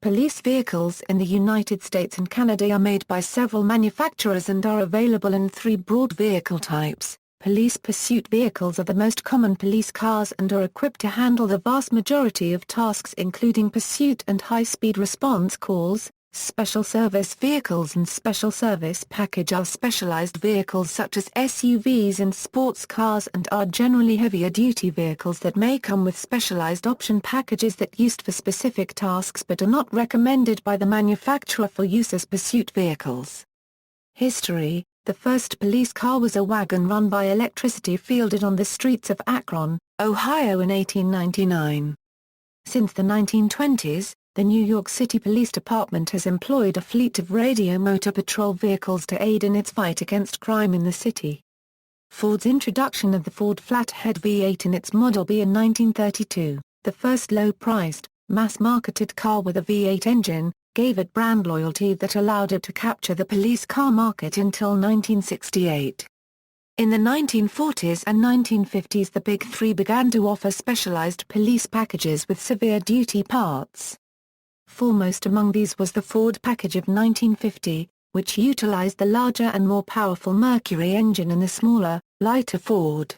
Police vehicles in the United States and Canada are made by several manufacturers and are available in three broad vehicle types. Police pursuit vehicles are the most common police cars and are equipped to handle the vast majority of tasks including pursuit and high-speed response calls. Special service vehicles and special service package are specialized vehicles such as SUVs and sports cars and are generally heavier-duty vehicles that may come with specialized option packages that used for specific tasks but are not recommended by the manufacturer for use as pursuit vehicles. History: the first police car was a wagon run by electricity fielded on the streets of Akron, Ohio in 1899. Since the 1920s, the New York City Police Department has employed a fleet of radio motor patrol vehicles to aid in its fight against crime in the city. Ford's introduction of the Ford Flathead V8 in its Model B in 1932, the first low-priced, mass-marketed car with a V8 engine, gave it brand loyalty that allowed it to capture the police car market until 1968. In the 1940s and 1950s the Big Three began to offer specialized police packages with severe-duty parts. Foremost among these was the Ford package of 1950, which utilized the larger and more powerful Mercury engine in the smaller, lighter Ford.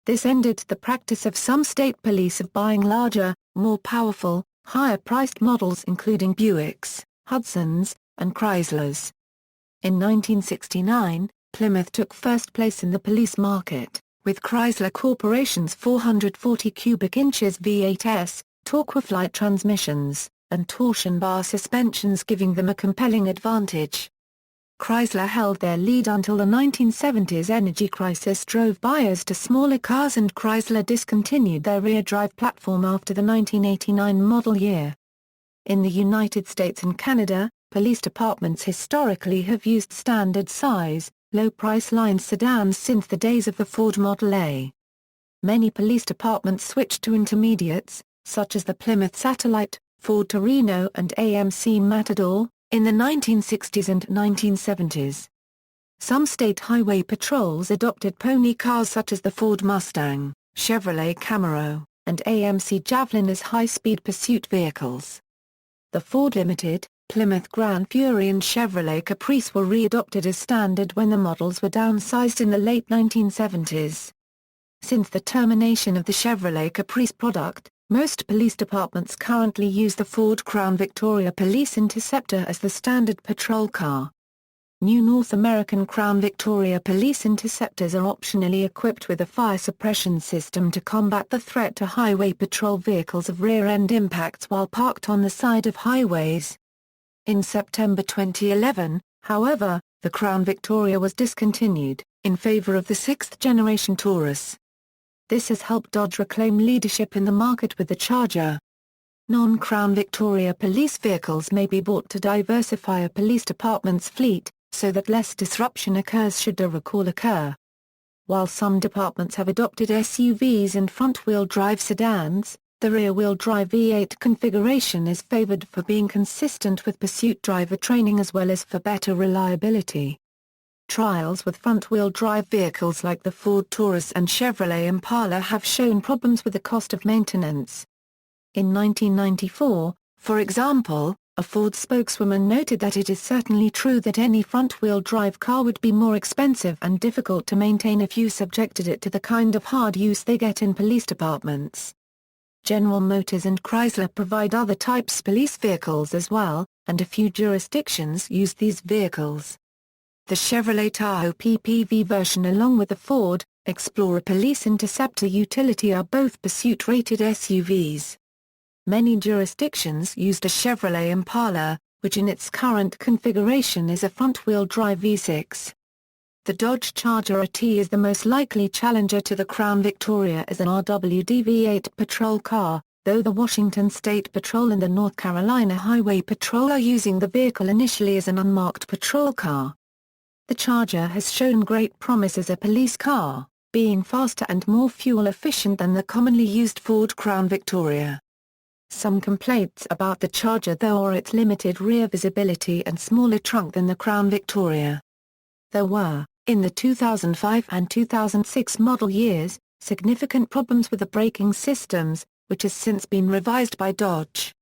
This ended the practice of some state police of buying larger, more powerful, higher-priced models including Buicks, Hudsons, and Chryslers. In 1969, Plymouth took first place in the police market, with Chrysler Corporation's 440 cubic inches V8s, Torque-Flight transmissions, and torsion bar suspensions giving them a compelling advantage. Chrysler held their lead until the 1970s energy crisis drove buyers to smaller cars and Chrysler discontinued their rear-drive platform after the 1989 model year. In the United States and Canada, police departments historically have used standard-size, low-price line sedans since the days of the Ford Model A. Many police departments switched to intermediates, such as the Plymouth Satellite, Ford Torino and AMC Matador, in the 1960s and 1970s. Some state highway patrols adopted pony cars such as the Ford Mustang, Chevrolet Camaro, and AMC Javelin as high-speed pursuit vehicles. The Ford Limited, Plymouth Grand Fury and Chevrolet Caprice were re-adopted as standard when the models were downsized in the late 1970s. Since the termination of the Chevrolet Caprice product, most police departments currently use the Ford Crown Victoria Police Interceptor as the standard patrol car. New North American Crown Victoria Police Interceptors are optionally equipped with a fire suppression system to combat the threat to highway patrol vehicles of rear-end impacts while parked on the side of highways. In September 2011, however, the Crown Victoria was discontinued, in favor of the sixth-generation Taurus. This has helped Dodge reclaim leadership in the market with the Charger. Non-Crown Victoria police vehicles may be bought to diversify a police department's fleet, so that less disruption occurs should a recall occur. While some departments have adopted SUVs and front-wheel drive sedans, the rear-wheel drive V8 configuration is favored for being consistent with pursuit driver training as well as for better reliability. Trials with front-wheel drive vehicles like the Ford Taurus and Chevrolet Impala have shown problems with the cost of maintenance. In 1994, for example, a Ford spokeswoman noted that it is certainly true that any front-wheel drive car would be more expensive and difficult to maintain if you subjected it to the kind of hard use they get in police departments. General Motors and Chrysler provide other types police vehicles as well, and a few jurisdictions use these vehicles. The Chevrolet Tahoe Ppv version along with the Ford Explorer Police Interceptor utility are both pursuit-rated SUVs. Many jurisdictions used a Chevrolet Impala, which in its current configuration is a front-wheel drive V6. The Dodge Charger RT is the most likely challenger to the Crown Victoria as an RWD V8 patrol car, though the Washington State Patrol and the North Carolina Highway Patrol are using the vehicle initially as an unmarked patrol car. The Charger has shown great promise as a police car, being faster and more fuel-efficient than the commonly used Ford Crown Victoria. Some complaints about the Charger though are its limited rear visibility and smaller trunk than the Crown Victoria. There were, in the 2005 and 2006 model years, significant problems with the braking systems, which has since been revised by Dodge.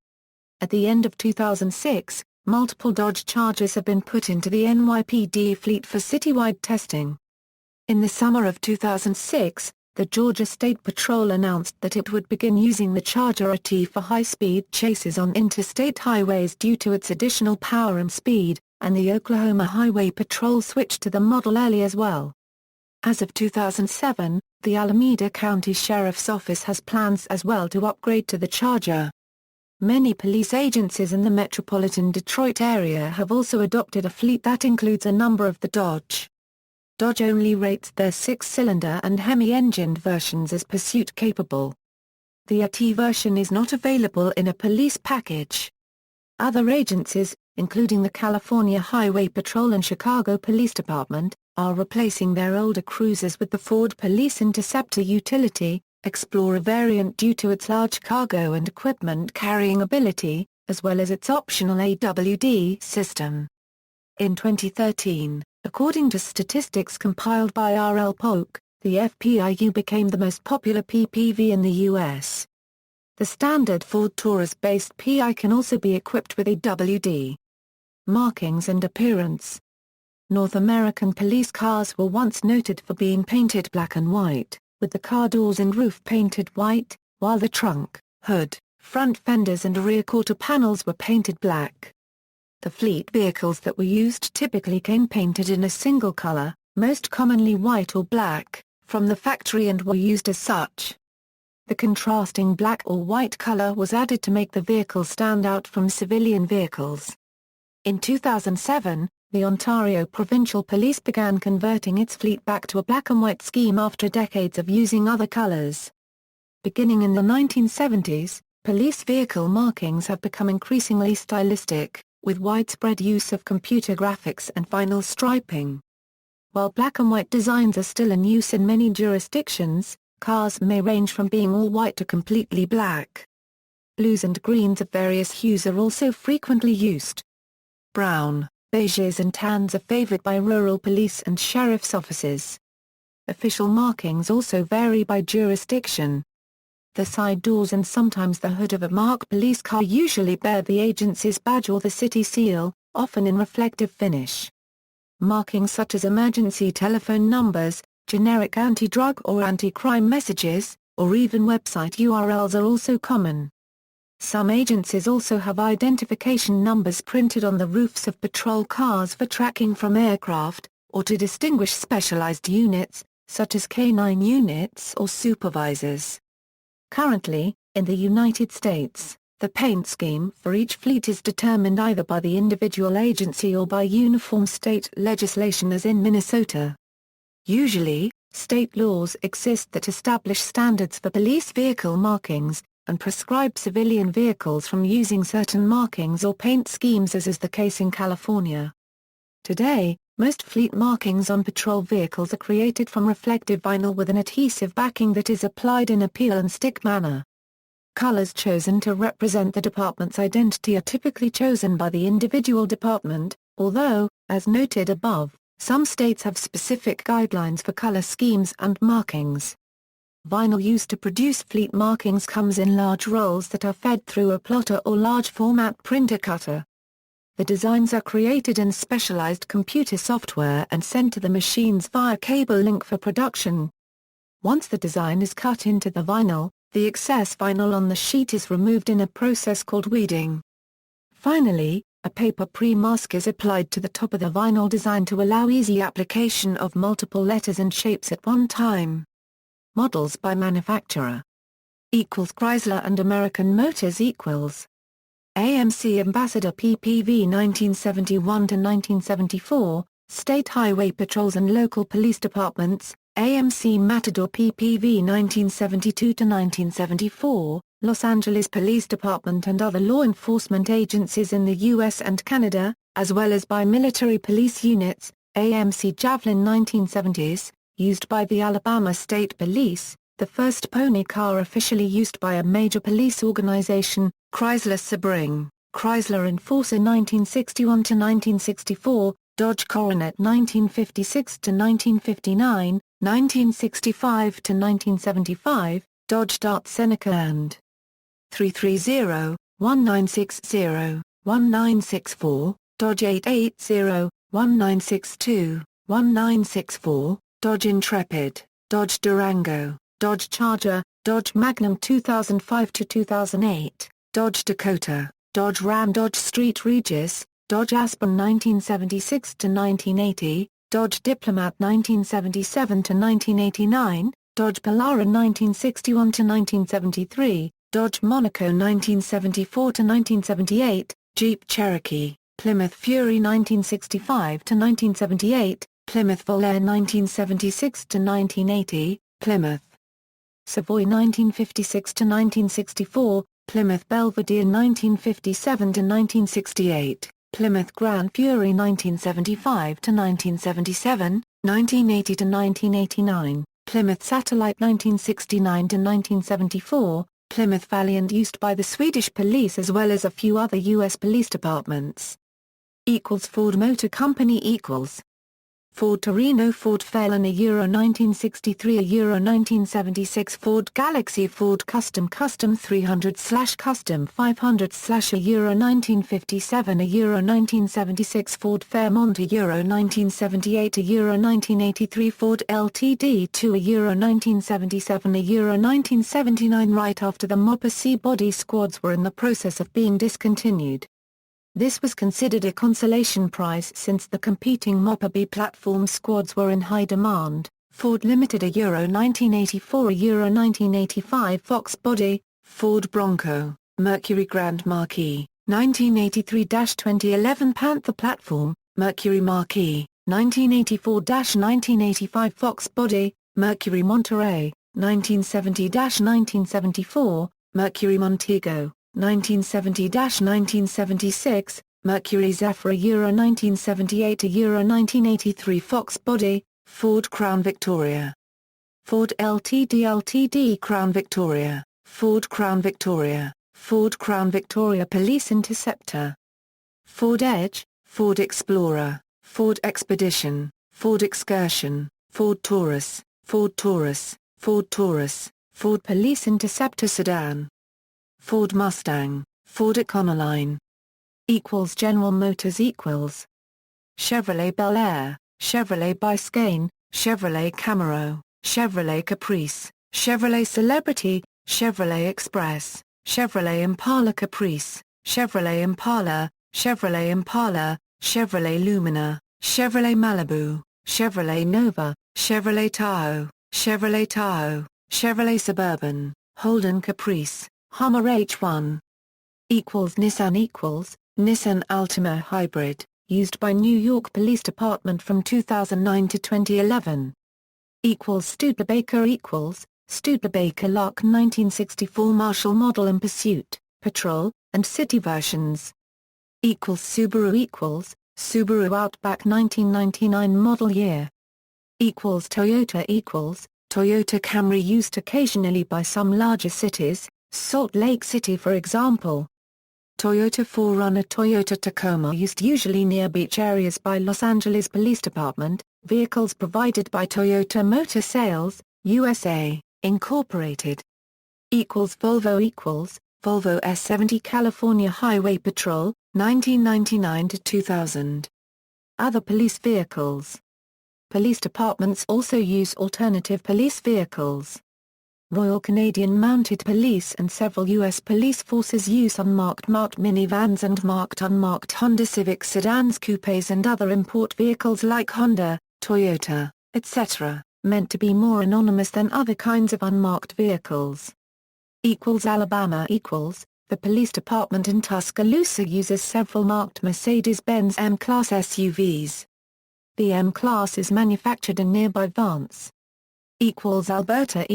At the end of 2006, multiple Dodge Chargers have been put into the NYPD fleet for citywide testing. In the summer of 2006, the Georgia State Patrol announced that it would begin using the Charger AT for high-speed chases on interstate highways due to its additional power and speed, and the Oklahoma Highway Patrol switched to the model early as well. As of 2007, the Alameda County Sheriff's Office has plans as well to upgrade to the Charger. Many police agencies in the metropolitan Detroit area have also adopted a fleet that includes a number of the Dodge. Dodge only rates their 6-cylinder and Hemi-engined versions as pursuit-capable. The AT version is not available in a police package. Other agencies, including the California Highway Patrol and Chicago Police Department, are replacing their older cruisers with the Ford Police Interceptor utility, Explorer variant due to its large cargo and equipment carrying ability, as well as its optional AWD system. In 2013, according to statistics compiled by R.L. Polk, the FPIU became the most popular PPV in the U.S. The standard Ford Taurus-based PI can also be equipped with AWD. Markings and appearance. North American police cars were once noted for being painted black and white, with the car doors and roof painted white, while the trunk, hood, front fenders and rear quarter panels were painted black. The fleet vehicles that were used typically came painted in a single color, most commonly white or black, from the factory and were used as such. The contrasting black or white color was added to make the vehicle stand out from civilian vehicles. In 2007, the Ontario Provincial Police began converting its fleet back to a black and white scheme after decades of using other colors. Beginning in the 1970s, police vehicle markings have become increasingly stylistic, with widespread use of computer graphics and vinyl striping. While black and white designs are still in use in many jurisdictions, cars may range from being all white to completely black. Blues and greens of various hues are also frequently used. Brown, beiges and tans are favored by rural police and sheriff's offices. Official markings also vary by jurisdiction. The side doors and sometimes the hood of a marked police car usually bear the agency's badge or the city seal, often in reflective finish. Markings such as emergency telephone numbers, generic anti-drug or anti-crime messages, or even website URLs are also common. Some agencies also have identification numbers printed on the roofs of patrol cars for tracking from aircraft, or to distinguish specialized units, such as K-9 units or supervisors. Currently, in the United States, the paint scheme for each fleet is determined either by the individual agency or by uniform state legislation as in Minnesota. Usually, state laws exist that establish standards for police vehicle markings, and prescribe civilian vehicles from using certain markings or paint schemes as is the case in California. Today, most fleet markings on patrol vehicles are created from reflective vinyl with an adhesive backing that is applied in a peel-and-stick manner. Colors chosen to represent the department's identity are typically chosen by the individual department, although, as noted above, some states have specific guidelines for color schemes and markings. Vinyl used to produce fleet markings comes in large rolls that are fed through a plotter or large-format printer cutter. The designs are created in specialized computer software and sent to the machines via cable link for production. Once the design is cut into the vinyl, the excess vinyl on the sheet is removed in a process called weeding. Finally, a paper pre-mask is applied to the top of the vinyl design to allow easy application of multiple letters and shapes at one time. Models by manufacturer. Chrysler and American Motors equals. AMC Ambassador Ppv 1971-1974, State Highway Patrols and Local Police Departments, AMC Matador Ppv 1972-1974, Los Angeles Police Department and other law enforcement agencies in the U.S. and Canada, as well as by military police units, AMC Javelin 1970s, used by the Alabama State Police, the first pony car officially used by a major police organization, Chrysler Sebring, Chrysler Enforcer 1961-1964, Dodge Coronet 1956-1959, 1965-1975, Dodge Dart Seneca and 330, 1960, 1964, Dodge 880, 1962, 1964, Dodge Intrepid, Dodge Durango, Dodge Charger, Dodge Magnum 2005-2008, Dodge Dakota, Dodge Ram, Dodge Street Regis, Dodge Aspen 1976-1980, Dodge Diplomat 1977-1989, Dodge Polara 1961-1973, Dodge Monaco 1974-1978, Jeep Cherokee, Plymouth Fury 1965-1978, Plymouth Volare 1976-1980, Plymouth Savoy 1956-1964, Plymouth Belvedere 1957-1968, Plymouth Grand Fury 1975-1977, 1980-1989, Plymouth Satellite 1969-1974, Plymouth Valiant used by the Swedish police as well as a few other U.S. police departments. Ford Motor Company Ford Torino, Ford Fairlane, Euro 1963, Euro 1976, Ford Galaxy, Ford Custom 300/Custom 500/ Euro 1957, Euro 1976, Ford Fairmont, Euro 1978, Euro 1983, Ford LTD2, Euro 1977, Euro 1979. Right after the Mopar C body squads were in the process of being discontinued. This was considered a consolation prize since the competing Mopar B platform squads were in high demand. Ford Limited, a Euro 1984, a Euro 1985 Fox body, Ford Bronco, Mercury Grand Marquis, 1983-2011 Panther platform, Mercury Marquis, 1984-1985 Fox body, Mercury Monterey, 1970-1974, Mercury Montego, 1970-1976, Mercury Zephyr, Euro 1978, Euro 1983 Fox body, Ford Crown Victoria, Ford Ltd Crown Victoria, Ford Crown Victoria, Ford Crown Victoria Police Interceptor, Ford Edge, Ford Explorer, Ford Expedition, Ford Excursion, Ford Taurus, Ford Taurus, Ford Taurus, Ford Police Interceptor Sedan, Ford Mustang, Ford Econoline. General Motors Chevrolet Bel Air, Chevrolet Biscayne, Chevrolet Camaro, Chevrolet Caprice, Chevrolet Celebrity, Chevrolet Express, Chevrolet Impala Caprice, Chevrolet Impala, Chevrolet Impala, Chevrolet Lumina, Chevrolet Malibu, Chevrolet Nova, Chevrolet Tahoe, Chevrolet Tahoe, Chevrolet Suburban, Holden Caprice, Hummer H1. Nissan Nissan Altima Hybrid, used by New York Police Department from 2009 to 2011. Studebaker Studebaker Lark 1964 Marshall Model and Pursuit, Patrol, and City versions. Subaru Outback 1999 model year. Toyota Toyota Camry, used occasionally by some larger cities, Salt Lake City for example. Toyota 4Runner Toyota Tacoma, used usually near beach areas by Los Angeles Police Department. Vehicles provided by Toyota Motor Sales, USA, Incorporated. Volvo Volvo S70 California Highway Patrol, 1999 to 2000. Other police vehicles. Police departments also use alternative police vehicles. Royal Canadian Mounted Police and several U.S. police forces use unmarked marked minivans and marked unmarked Honda Civic sedans, coupes and other import vehicles like Honda, Toyota, etc., meant to be more anonymous than other kinds of unmarked vehicles. Alabama The police department in Tuscaloosa uses several marked Mercedes-Benz M-Class SUVs. The M-Class is manufactured in nearby Vance. Alberta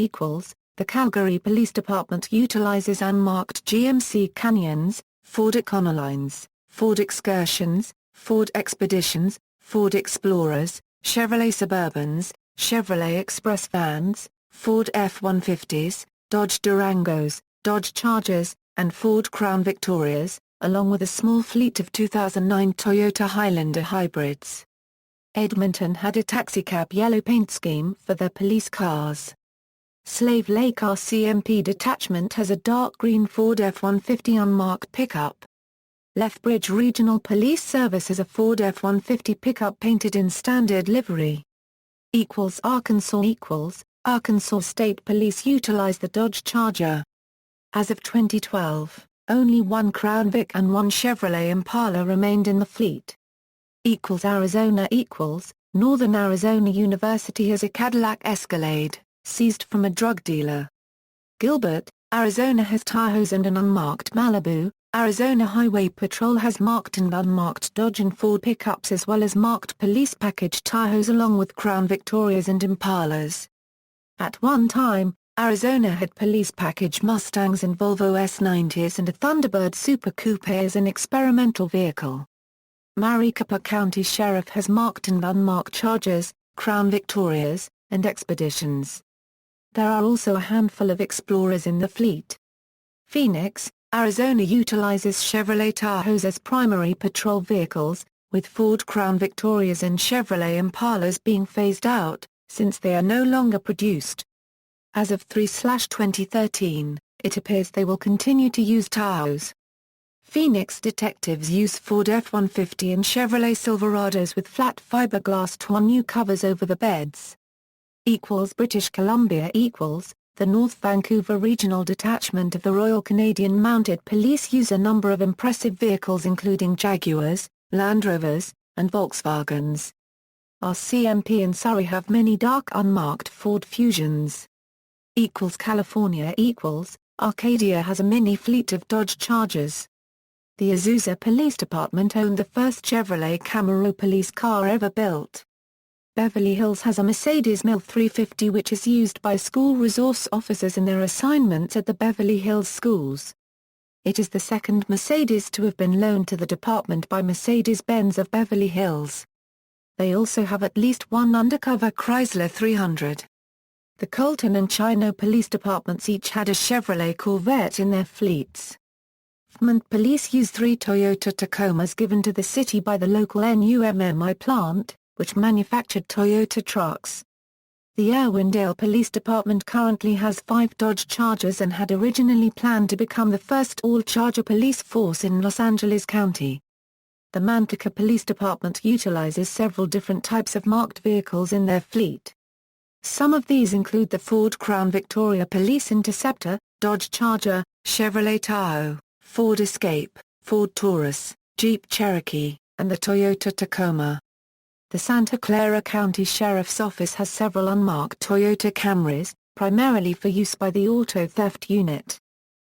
The Calgary Police Department utilizes unmarked GMC Canyons, Ford Econolines, Ford Excursions, Ford Expeditions, Ford Explorers, Chevrolet Suburbans, Chevrolet Express vans, Ford F-150s, Dodge Durangos, Dodge Chargers, and Ford Crown Victorias, along with a small fleet of 2009 Toyota Highlander hybrids. Edmonton had a taxicab yellow paint scheme for their police cars. Slave Lake RCMP detachment has a dark green Ford F-150 unmarked pickup. Lethbridge Regional Police Service has a Ford F-150 pickup painted in standard livery. Arkansas State Police utilize the Dodge Charger. As of 2012, only one Crown Vic and one Chevrolet Impala remained in the fleet. Arizona Northern Arizona University has a Cadillac Escalade, seized from a drug dealer. Gilbert, Arizona has Tahoes and an unmarked Malibu. Arizona Highway Patrol has marked and unmarked Dodge and Ford pickups as well as marked police package Tahoes along with Crown Victorias and Impalas. At one time, Arizona had police package Mustangs and Volvo S90s and a Thunderbird Super Coupe as an experimental vehicle. Maricopa County Sheriff has marked and unmarked Chargers, Crown Victorias, and Expeditions. There are also a handful of Explorers in the fleet. Phoenix, Arizona utilizes Chevrolet Tahoes as primary patrol vehicles, with Ford Crown Victorias and Chevrolet Impalas being phased out, since they are no longer produced. As of 3/2013, it appears they will continue to use Tahoes. Phoenix detectives use Ford F-150 and Chevrolet Silverados with flat fiberglass tonneau covers over the beds. British Columbia The North Vancouver Regional Detachment of the Royal Canadian Mounted Police use a number of impressive vehicles including Jaguars, Land Rovers, and Volkswagens. RCMP in Surrey have many dark unmarked Ford Fusions. California Arcadia has a mini fleet of Dodge Chargers. The Azusa Police Department owned the first Chevrolet Camaro police car ever built. Beverly Hills has a Mercedes Mil 350 which is used by school resource officers in their assignments at the Beverly Hills schools. It is the second Mercedes to have been loaned to the department by Mercedes-Benz of Beverly Hills. They also have at least one undercover Chrysler 300. The Colton and Chino police departments each had a Chevrolet Corvette in their fleets. Vermont police use 3 Toyota Tacomas given to the city by the local NUMMI plant, which manufactured Toyota trucks. The Irwindale Police Department currently has 5 Dodge Chargers and had originally planned to become the first all-Charger police force in Los Angeles County. The Manteca Police Department utilizes several different types of marked vehicles in their fleet. Some of these include the Ford Crown Victoria Police Interceptor, Dodge Charger, Chevrolet Tahoe, Ford Escape, Ford Taurus, Jeep Cherokee, and the Toyota Tacoma. The Santa Clara County Sheriff's Office has several unmarked Toyota Camrys, primarily for use by the Auto Theft Unit.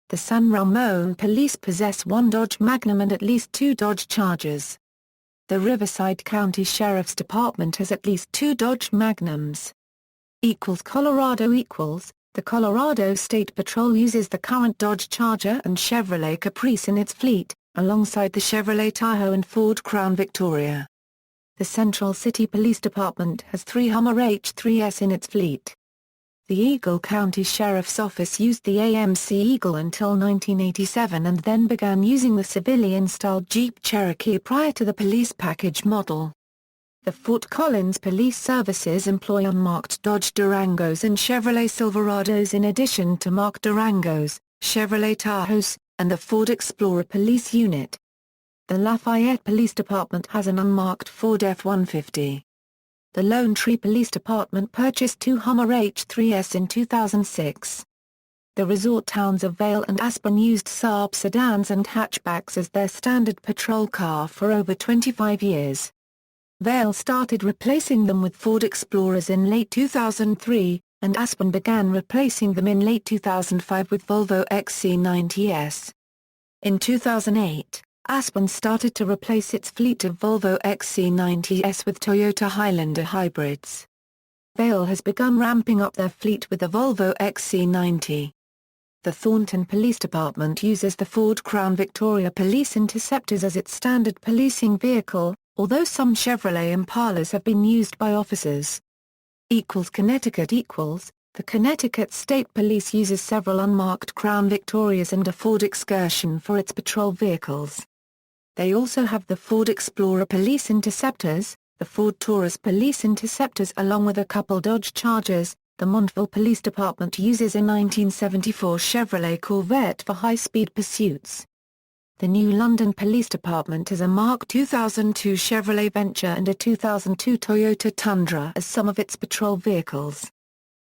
The San Ramon Police possess 1 Dodge Magnum and at least 2 Dodge Chargers. The Riverside County Sheriff's Department has at least 2 Dodge Magnums. Colorado The Colorado State Patrol uses the current Dodge Charger and Chevrolet Caprice in its fleet, alongside the Chevrolet Tahoe and Ford Crown Victoria. The Central City Police Department has 3 Hummer H3s in its fleet. The Eagle County Sheriff's Office used the AMC Eagle until 1987 and then began using the civilian-style Jeep Cherokee prior to the police package model. The Fort Collins Police Services employ unmarked Dodge Durangos and Chevrolet Silverados in addition to marked Durangos, Chevrolet Tahoes, and the Ford Explorer Police Unit. The Lafayette Police Department has an unmarked Ford F-150. The Lone Tree Police Department purchased 2 Hummer H3s in 2006. The resort towns of Vail and Aspen used Saab sedans and hatchbacks as their standard patrol car for over 25 years. Vail started replacing them with Ford Explorers in late 2003, and Aspen began replacing them in late 2005 with Volvo XC90s. In 2008, Aspen started to replace its fleet of Volvo XC90s with Toyota Highlander hybrids. Vail has begun ramping up their fleet with the Volvo XC90. The Thornton Police Department uses the Ford Crown Victoria Police Interceptors as its standard policing vehicle, although some Chevrolet Impalas have been used by officers. Connecticut The Connecticut State Police uses several unmarked Crown Victorias and a Ford Excursion for its patrol vehicles. They also have the Ford Explorer Police Interceptors, the Ford Taurus Police Interceptors along with a couple Dodge Chargers, The Montville Police Department uses a 1974 Chevrolet Corvette for high-speed pursuits. The New London Police Department has a Mark 2002 Chevrolet Venture and a 2002 Toyota Tundra as some of its patrol vehicles.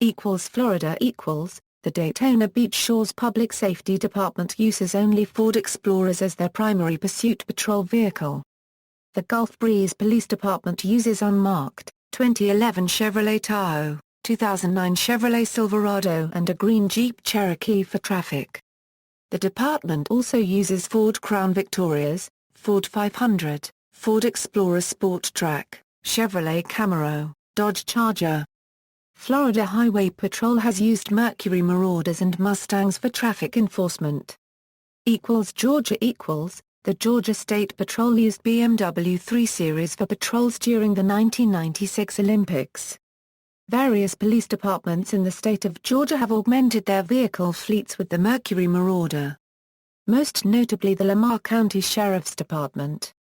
Florida The Daytona Beach Shores Public Safety Department uses only Ford Explorers as their primary pursuit patrol vehicle. The Gulf Breeze Police Department uses unmarked 2011 Chevrolet Tahoe, 2009 Chevrolet Silverado and a green Jeep Cherokee for traffic. The department also uses Ford Crown Victorias, Ford 500, Ford Explorer Sport Track, Chevrolet Camaro, Dodge Charger. Florida Highway Patrol has used Mercury Marauders and Mustangs for traffic enforcement. Georgia The Georgia State Patrol used BMW 3 Series for patrols during the 1996 Olympics. Various police departments in the state of Georgia have augmented their vehicle fleets with the Mercury Marauder. Most notably the Lamar County Sheriff's Department.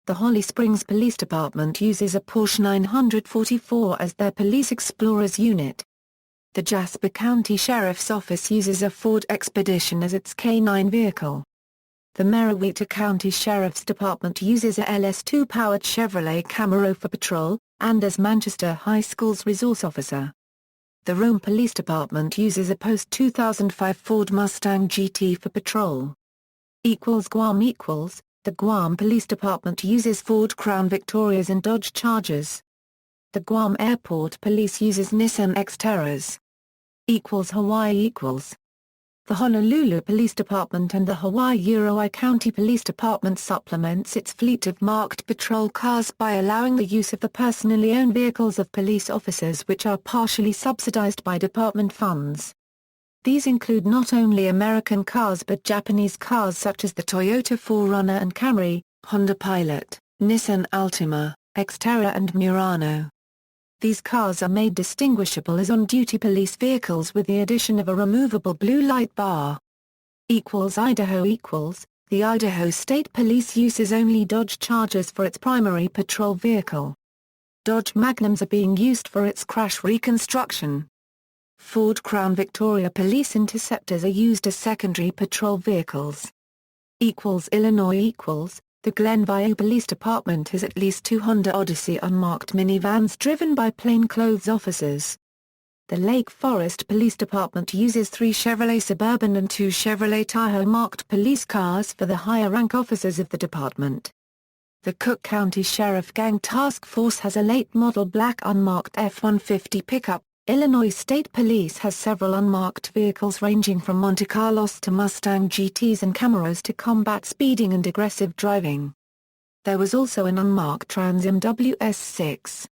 The Holly Springs Police Department uses a Porsche 944 as their Police Explorers unit. The Jasper County Sheriff's Office uses a Ford Expedition as its K-9 vehicle. The Meriwether County Sheriff's Department uses a LS2-powered Chevrolet Camaro for patrol, and as Manchester High School's resource officer. The Rome Police Department uses a post-2005 Ford Mustang GT for patrol. Guam The Guam Police Department uses Ford Crown Victorias and Dodge Chargers. The Guam Airport Police uses Nissan Xterras. Hawaii The Honolulu Police Department and the Hawaii County Police Department supplements its fleet of marked patrol cars by allowing the use of the personally owned vehicles of police officers which are partially subsidized by department funds. These include not only American cars but Japanese cars such as the Toyota 4Runner and Camry, Honda Pilot, Nissan Altima, Xterra and Murano. These cars are made distinguishable as on-duty police vehicles with the addition of a removable blue light bar. Idaho The Idaho State Police uses only Dodge Chargers for its primary patrol vehicle. Dodge Magnums are being used for its crash reconstruction. Ford Crown Victoria Police Interceptors are used as secondary patrol vehicles. Illinois The Glenview Police Department has at least 2 Honda Odyssey unmarked minivans driven by plainclothes officers. The Lake Forest Police Department uses 3 Chevrolet Suburban and 2 Chevrolet Tahoe marked police cars for the higher-rank officers of the department. The Cook County Sheriff Gang Task Force has a late-model black unmarked F-150 pickup. Illinois State Police has several unmarked vehicles ranging from Monte Carlos to Mustang GTs and Camaros to combat speeding and aggressive driving. There was also an unmarked Trans Am WS6.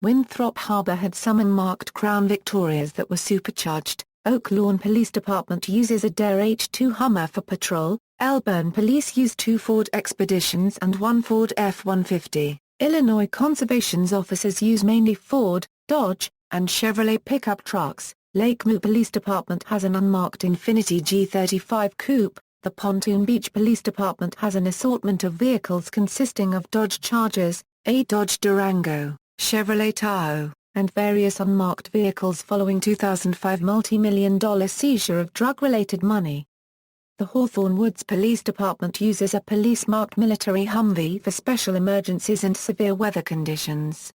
Winthrop Harbor had some unmarked Crown Victorias that were supercharged. Oak Lawn Police Department uses a Dare H2 Hummer for patrol. Elburn Police use 2 Ford Expeditions and 1 Ford F-150. Illinois Conservation's officers use mainly Ford, Dodge, and Chevrolet pickup trucks. Lakeview Police Department has an unmarked Infiniti G35 Coupe. The Pontoon Beach Police Department has an assortment of vehicles consisting of Dodge Chargers, a Dodge Durango, Chevrolet Tahoe, and various unmarked vehicles following 2005 multi-million-dollar seizure of drug-related money. The Hawthorne Woods Police Department uses a police-marked military Humvee for special emergencies and severe weather conditions.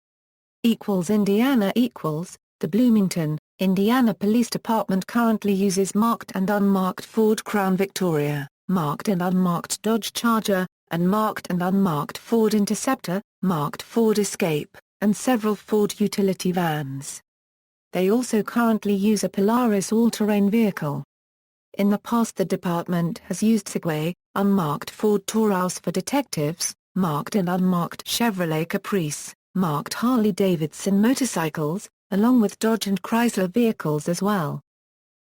Indiana The Bloomington, Indiana Police Department currently uses marked and unmarked Ford Crown Victoria, marked and unmarked Dodge Charger, and marked and unmarked Ford Interceptor, marked Ford Escape, and several Ford utility vans. They also currently use a Polaris all-terrain vehicle. In the past the department has used Segway, unmarked Ford Taurus for detectives, marked and unmarked Chevrolet Caprice, marked Harley-Davidson motorcycles, along with Dodge and Chrysler vehicles as well.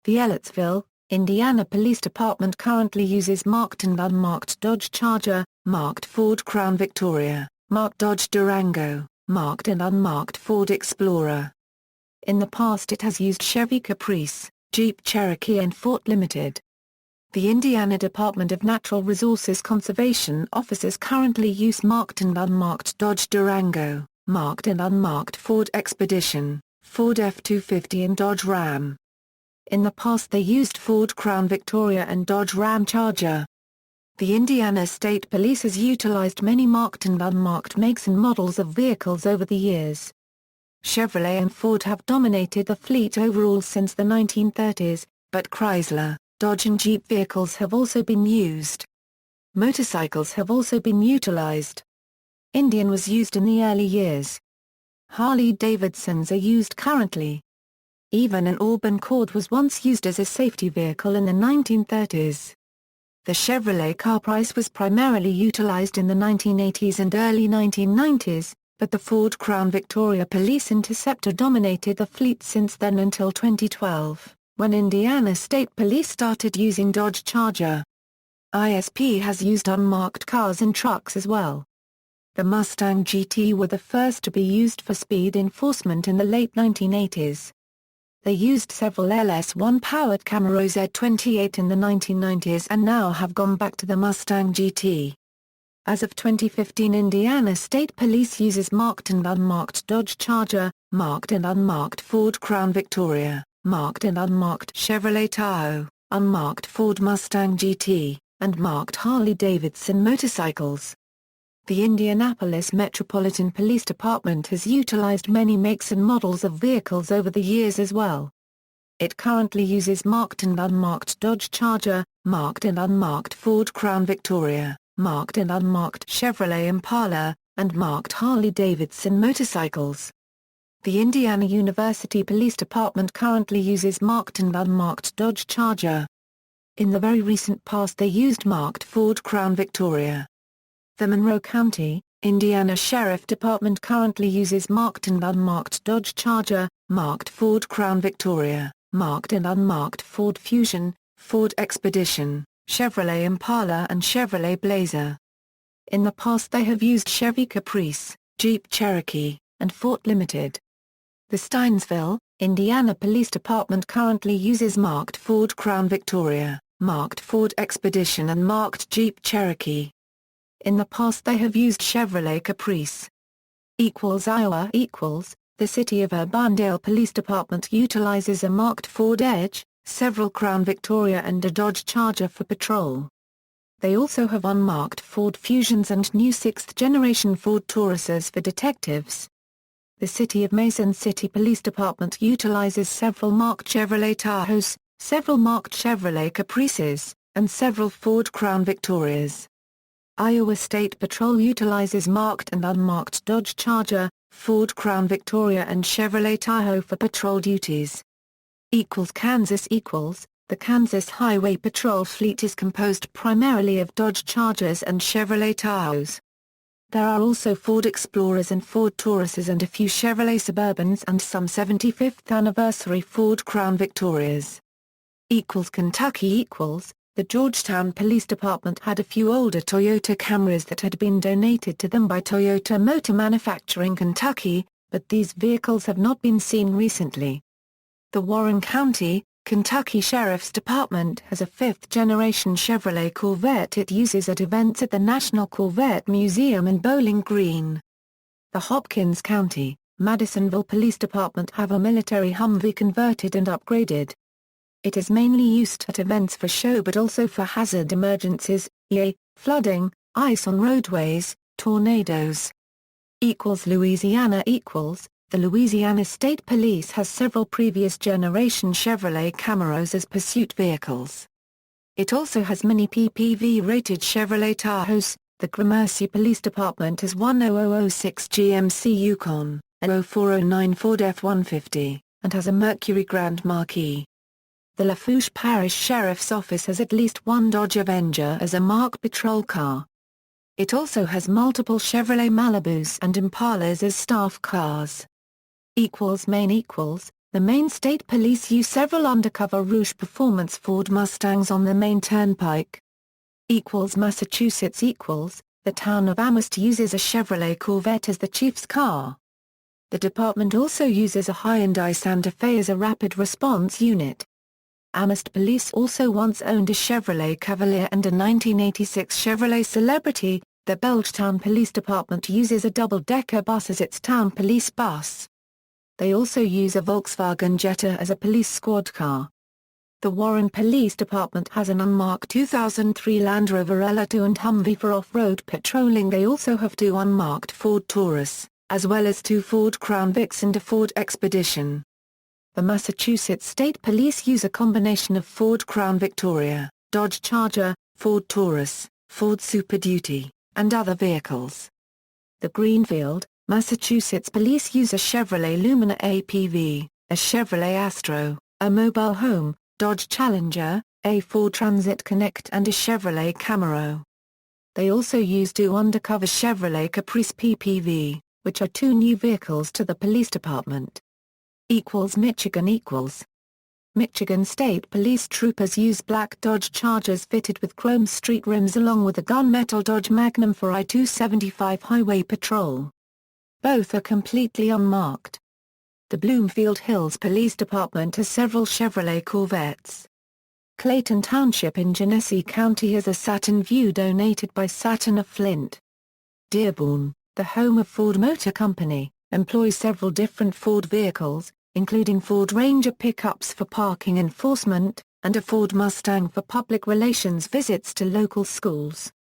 The Ellettsville, Indiana Police Department currently uses marked and unmarked Dodge Charger, marked Ford Crown Victoria, marked Dodge Durango, marked and unmarked Ford Explorer. In the past it has used Chevy Caprice, Jeep Cherokee and Ford Limited. The Indiana Department of Natural Resources Conservation officers currently use marked and unmarked Dodge Durango, marked and unmarked Ford Expedition, Ford F-250 and Dodge Ram. In the past they used Ford Crown Victoria and Dodge Ram Charger. The Indiana State Police has utilized many marked and unmarked makes and models of vehicles over the years. Chevrolet and Ford have dominated the fleet overall since the 1930s, but Chrysler, Dodge and Jeep vehicles have also been used. Motorcycles have also been utilized. Indian was used in the early years. Harley-Davidsons are used currently. Even an Auburn Cord was once used as a safety vehicle in the 1930s. The Chevrolet car price was primarily utilized in the 1980s and early 1990s, but the Ford Crown Victoria Police Interceptor dominated the fleet since then until 2012, when Indiana State Police started using Dodge Charger. ISP has used unmarked cars and trucks as well. The Mustang GT were the first to be used for speed enforcement in the late 1980s. They used several LS1-powered Camaro Z28 in the 1990s and now have gone back to the Mustang GT. As of 2015, Indiana State Police uses marked and unmarked Dodge Charger, marked and unmarked Ford Crown Victoria, marked and unmarked Chevrolet Tahoe, unmarked Ford Mustang GT, and marked Harley-Davidson motorcycles. The Indianapolis Metropolitan Police Department has utilized many makes and models of vehicles over the years as well. It currently uses marked and unmarked Dodge Charger, marked and unmarked Ford Crown Victoria, marked and unmarked Chevrolet Impala, and marked Harley-Davidson motorcycles. The Indiana University Police Department currently uses marked and unmarked Dodge Charger. In the very recent past they used marked Ford Crown Victoria. The Monroe County, Indiana Sheriff Department currently uses marked and unmarked Dodge Charger, marked Ford Crown Victoria, marked and unmarked Ford Fusion, Ford Expedition, Chevrolet Impala and Chevrolet Blazer. In the past they have used Chevy Caprice, Jeep Cherokee, and Ford Limited. The Steinsville, Indiana Police Department currently uses marked Ford Crown Victoria, marked Ford Expedition and marked Jeep Cherokee. In the past they have used Chevrolet Caprice. Iowa The City of Urbandale Police Department utilizes a marked Ford Edge, several Crown Victoria and a Dodge Charger for patrol. They also have unmarked Ford Fusions and new 6th-generation Ford Tauruses for detectives. The City of Mason City Police Department utilizes several marked Chevrolet Tahoes, several marked Chevrolet Caprices, and several Ford Crown Victorias. Iowa State Patrol utilizes marked and unmarked Dodge Charger, Ford Crown Victoria and Chevrolet Tahoe for patrol duties. Kansas The Kansas Highway Patrol fleet is composed primarily of Dodge Chargers and Chevrolet Tahoes. There are also Ford Explorers and Ford Tauruses and a few Chevrolet Suburbans and some 75th anniversary Ford Crown Victorias. Kentucky The Georgetown Police Department had a few older Toyota Camrys that had been donated to them by Toyota Motor Manufacturing Kentucky, but these vehicles have not been seen recently. The Warren County, Kentucky Sheriff's Department has a 5th-generation Chevrolet Corvette it uses at events at the National Corvette Museum in Bowling Green. The Hopkins County, Madisonville Police Department have a military Humvee converted and upgraded. It is mainly used at events for show but also for hazard emergencies, e.g., flooding, ice on roadways, tornadoes. Louisiana The Louisiana State Police has several previous generation Chevrolet Camaros as pursuit vehicles. It also has many PPV-rated Chevrolet Tahoes. The Gramercy Police Department has one 0006 GMC Yukon, a 0409 Ford F-150, and has a Mercury Grand Marquis. The Lafourche Parish Sheriff's Office has at least one Dodge Avenger as a marked patrol car. It also has multiple Chevrolet Malibus and Impalas as staff cars. Maine The Maine State Police use several undercover Rouge Performance Ford Mustangs on the Maine Turnpike. Massachusetts The town of Amherst uses a Chevrolet Corvette as the chief's car. The department also uses a Hyundai Santa Fe as a rapid response unit. Amherst Police also once owned a Chevrolet Cavalier and a 1986 Chevrolet Celebrity. The Belchtown Police Department uses a double-decker bus as its town police bus. They also use a Volkswagen Jetta as a police squad car. The Warren Police Department has an unmarked 2003 Land Rover L2 and Humvee for off-road patrolling. They also have 2 unmarked Ford Taurus, as well as 2 Ford Crown Vics and a Ford Expedition. The Massachusetts State Police use a combination of Ford Crown Victoria, Dodge Charger, Ford Taurus, Ford Super Duty, and other vehicles. The Greenfield, Massachusetts Police use a Chevrolet Lumina APV, a Chevrolet Astro, a mobile home, Dodge Challenger, a Ford Transit Connect and a Chevrolet Camaro. They also use 2 undercover Chevrolet Caprice Ppv, which are 2 new vehicles to the police department. Michigan Michigan State Police troopers use black Dodge Chargers fitted with chrome street rims along with a gunmetal Dodge Magnum for I-275 highway patrol. Both are completely unmarked. The Bloomfield Hills Police Department has several Chevrolet Corvettes. Clayton Township in Genesee County has a Saturn Vue donated by Saturn of Flint. Dearborn, the home of Ford Motor Company, employs several different Ford vehicles, including Ford Ranger pickups for parking enforcement, and a Ford Mustang for public relations visits to local schools.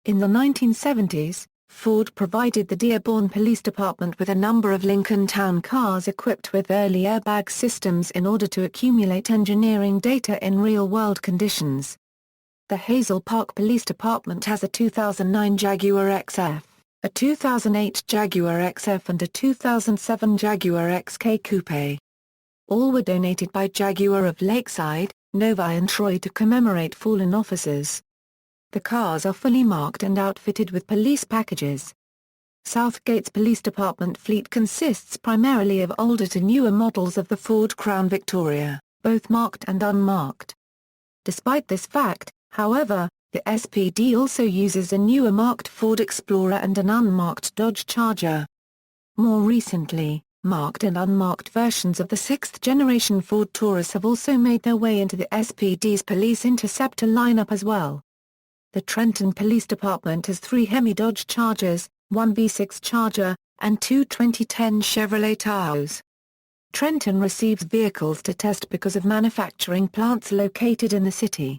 In the 1970s, Ford provided the Dearborn Police Department with a number of Lincoln Town cars equipped with early airbag systems in order to accumulate engineering data in real-world conditions. The Hazel Park Police Department has a 2009 Jaguar XF, a 2008 Jaguar XF and a 2007 Jaguar XK Coupe. All were donated by Jaguar of Lakeside, Novi and Troy to commemorate fallen officers. The cars are fully marked and outfitted with police packages. Southgate's police department fleet consists primarily of older to newer models of the Ford Crown Victoria, both marked and unmarked. Despite this fact, however, the SPD also uses a newer marked Ford Explorer and an unmarked Dodge Charger. More recently, marked and unmarked versions of the 6th-generation Ford Taurus have also made their way into the SPD's police Interceptor lineup as well. The Trenton Police Department has 3 Hemi Dodge Chargers, 1 V6 Charger, and 2 2010 Chevrolet Tahoes. Trenton receives vehicles to test because of manufacturing plants located in the city.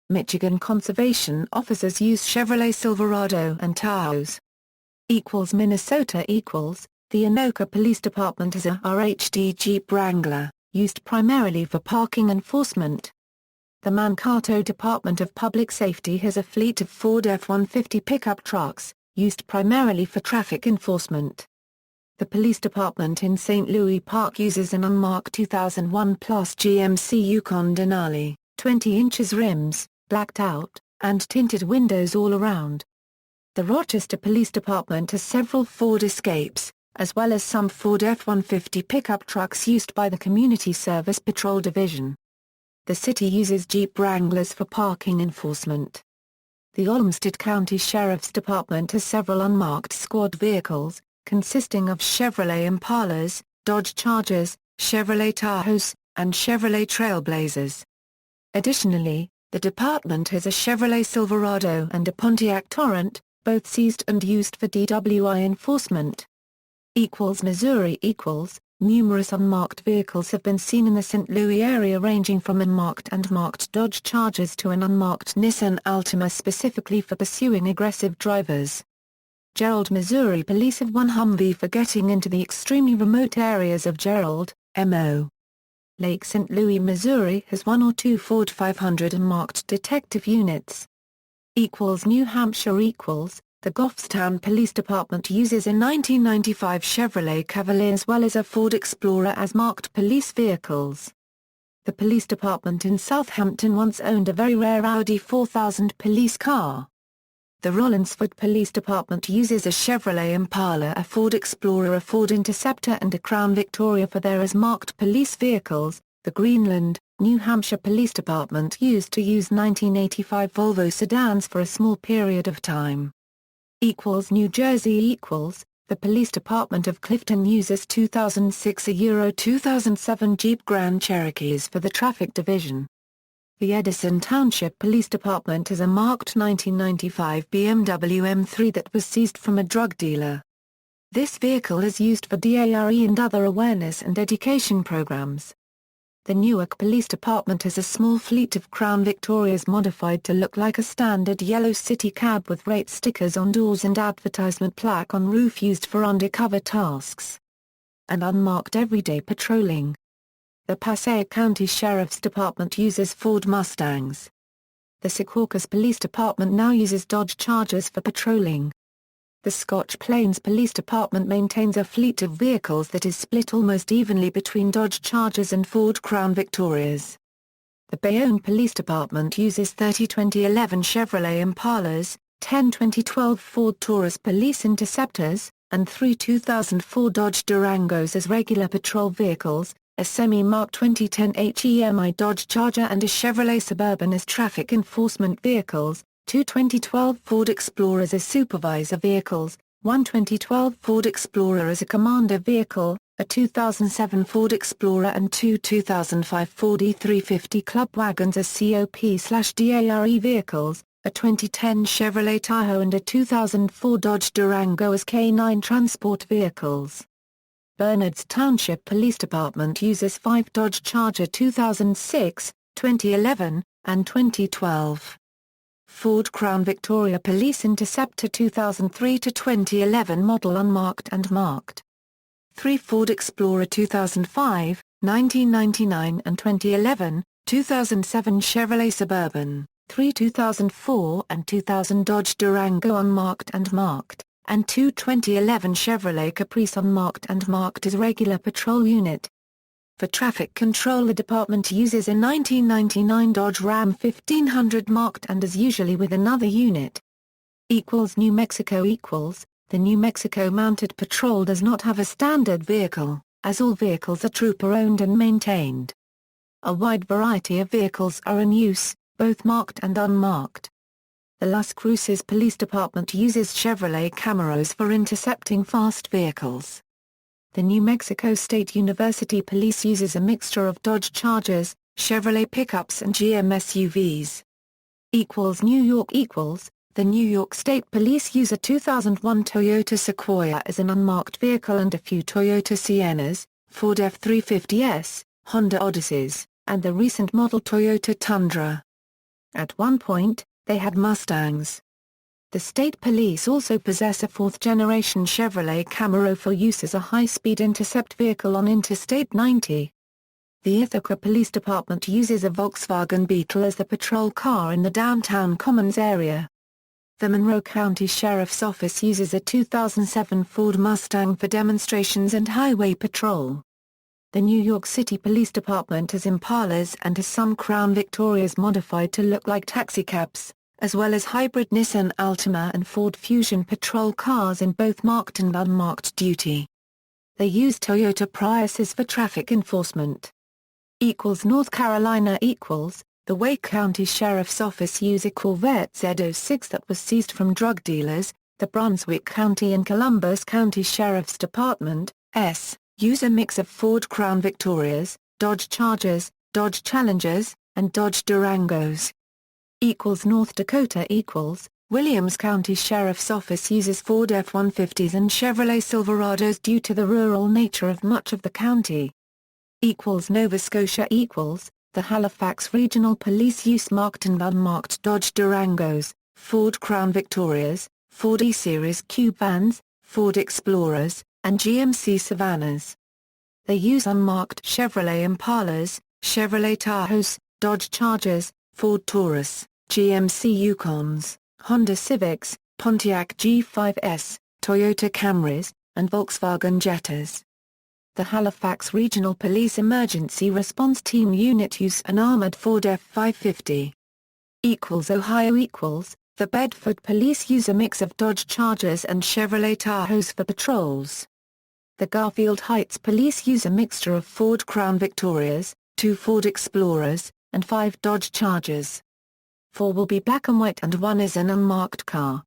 Michigan conservation officers use Chevrolet Silverado and Tahoes. Minnesota The Anoka Police Department has a RHD Jeep Wrangler, used primarily for parking enforcement. The Mankato Department of Public Safety has a fleet of Ford F-150 pickup trucks, used primarily for traffic enforcement. The police department in St. Louis Park uses an unmarked 2001 Plus GMC Yukon Denali, 20 inches rims, blacked out, and tinted windows all around. The Rochester Police Department has several Ford Escapes, as well as some Ford F-150 pickup trucks used by the Community Service Patrol Division. The city uses Jeep Wranglers for parking enforcement. The Olmsted County Sheriff's Department has several unmarked squad vehicles, consisting of Chevrolet Impalas, Dodge Chargers, Chevrolet Tahoes, and Chevrolet Trailblazers. Additionally, the department has a Chevrolet Silverado and a Pontiac Torrent, both seized and used for DWI enforcement. Missouri Numerous unmarked vehicles have been seen in the St. Louis area ranging from unmarked and marked Dodge Chargers to an unmarked Nissan Altima specifically for pursuing aggressive drivers. Gerald, Missouri police have 1 Humvee for getting into the extremely remote areas of Gerald, MO. Lake St. Louis, Missouri has 1 or 2 Ford 500 unmarked detective units. New Hampshire The Goffstown Police Department uses a 1995 Chevrolet Cavalier as well as a Ford Explorer as marked police vehicles. The police department in Southampton once owned a very rare Audi 4000 police car. The Rollinsford Police Department uses a Chevrolet Impala, a Ford Explorer, a Ford Interceptor and a Crown Victoria for their as marked police vehicles. The Greenland, New Hampshire Police Department used to use 1985 Volvo sedans for a small period of time. New Jersey The Police Department of Clifton uses 2006 Euro 2007 Jeep Grand Cherokees for the Traffic Division. The Edison Township Police Department has a marked 1995 BMW M3 that was seized from a drug dealer. This vehicle is used for DARE and other awareness and education programs. The Newark Police Department has a small fleet of Crown Victorias modified to look like a standard yellow city cab with rate stickers on doors and advertisement plaque on roof used for undercover tasks and unmarked everyday patrolling. The Passaic County Sheriff's Department uses Ford Mustangs. The Secaucus Police Department now uses Dodge Chargers for patrolling. The Scotch Plains Police Department maintains a fleet of vehicles that is split almost evenly between Dodge Chargers and Ford Crown Victorias. The Bayonne Police Department uses 30 2011 Chevrolet Impalas, 10 2012 Ford Taurus Police Interceptors, and 3 2004 Dodge Durangos as regular patrol vehicles, a semi-marked 2010 HEMI Dodge Charger and a Chevrolet Suburban as traffic enforcement vehicles, 2 2012 Ford Explorers as supervisor vehicles, 1 2012 Ford Explorer as a commander vehicle, a 2007 Ford Explorer and 2 2005 Ford E350 Club Wagons as COP/DARE vehicles, a 2010 Chevrolet Tahoe and a 2004 Dodge Durango as K9 transport vehicles. Bernards Township Police Department uses 5 Dodge Charger 2006, 2011, and 2012. Ford Crown Victoria Police Interceptor 2003 to 2011 model unmarked and marked. 3 Ford Explorer 2005, 1999 and 2011, 2007 Chevrolet Suburban, 3 2004 and 2000 Dodge Durango unmarked and marked, and 2 2011 Chevrolet Caprice unmarked and marked as regular patrol unit. For traffic control the department uses a 1999 Dodge Ram 1500 marked and is usually with another unit. New Mexico The New Mexico Mounted Patrol does not have a standard vehicle, as all vehicles are trooper-owned and maintained. A wide variety of vehicles are in use, both marked and unmarked. The Las Cruces Police Department uses Chevrolet Camaros for intercepting fast vehicles. The New Mexico State University Police uses a mixture of Dodge Chargers, Chevrolet pickups and GM SUVs. New York The New York State Police use a 2001 Toyota Sequoia as an unmarked vehicle and a few Toyota Siennas, Ford F-350S, Honda Odysseys, and the recent model Toyota Tundra. At one point, they had Mustangs. The state police also possess a fourth-generation Chevrolet Camaro for use as a high-speed intercept vehicle on Interstate 90. The Ithaca Police Department uses a Volkswagen Beetle as the patrol car in the downtown Commons area. The Monroe County Sheriff's Office uses a 2007 Ford Mustang for demonstrations and highway patrol. The New York City Police Department has Impalas and has some Crown Victorias modified to look like taxicabs, as well as hybrid Nissan Altima and Ford Fusion patrol cars in both marked and unmarked duty. They use Toyota Priuses for traffic enforcement. North Carolina The Wake County Sheriff's Office use a Corvette Z06 that was seized from drug dealers. The Brunswick County and Columbus County Sheriff's Department, use a mix of Ford Crown Victorias, Dodge Chargers, Dodge Challengers, and Dodge Durangos. North Dakota Williams County Sheriff's Office uses Ford F-150s and Chevrolet Silverados due to the rural nature of much of the county. Nova Scotia The Halifax Regional Police use marked and unmarked Dodge Durangos, Ford Crown Victorias, Ford E-Series Cube vans, Ford Explorers, and GMC Savannahs. They use unmarked Chevrolet Impalas, Chevrolet Tahoes, Dodge Chargers, Ford Taurus, GMC Yukons, Honda Civics, Pontiac G5s, Toyota Camrys, and Volkswagen Jettas. The Halifax Regional Police Emergency Response Team Unit use an armored Ford F-550. Ohio The Bedford Police use a mix of Dodge Chargers and Chevrolet Tahoes for patrols. The Garfield Heights Police use a mixture of Ford Crown Victorias, 2 Ford Explorers, and 5 Dodge Chargers. 4 will be black and white and 1 is an unmarked car.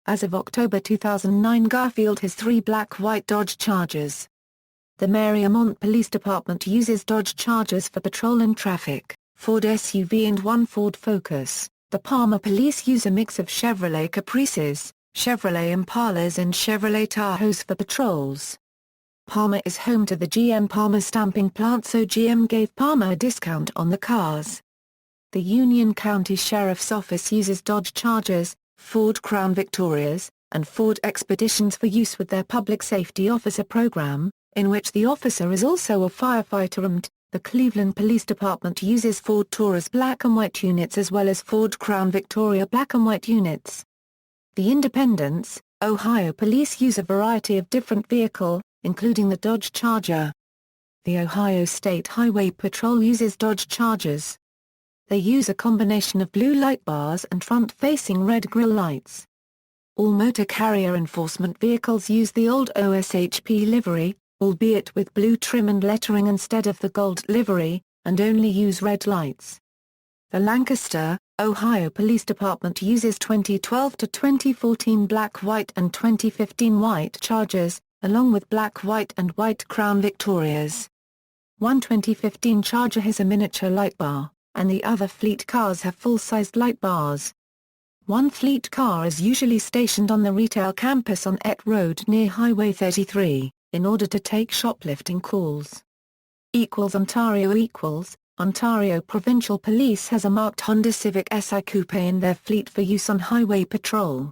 As of October 2009 Garfield has 3 black-white Dodge Chargers. The Mariemont Police Department uses Dodge Chargers for patrol and traffic, Ford SUV and 1 Ford Focus. The Palmer Police use a mix of Chevrolet Caprices, Chevrolet Impalas and Chevrolet Tahoes for patrols. Palmer is home to the GM Palmer stamping plant, so GM gave Palmer a discount on the cars. The Union County Sheriff's Office uses Dodge Chargers, Ford Crown Victorias, and Ford Expeditions for use with their Public Safety Officer program, in which the officer is also a firefighter. The Cleveland Police Department uses Ford Taurus black and white units as well as Ford Crown Victoria black and white units. The Independence, Ohio Police use a variety of different vehicles, including the Dodge Charger. The Ohio State Highway Patrol uses Dodge Chargers. They use a combination of blue light bars and front-facing red grille lights. All motor carrier enforcement vehicles use the old OSHP livery, albeit with blue trim and lettering instead of the gold livery, and only use red lights. The Lancaster, Ohio Police Department uses 2012 to 2014 black, white and 2015 white Chargers, along with black, white and white Crown Victorias. One 2015 Charger has a miniature light bar, and the other fleet cars have full-sized light bars. One fleet car is usually stationed on the retail campus on Ett Road near Highway 33, in order to take shoplifting calls. Ontario Provincial Police has a marked Honda Civic Si Coupe in their fleet for use on highway patrol.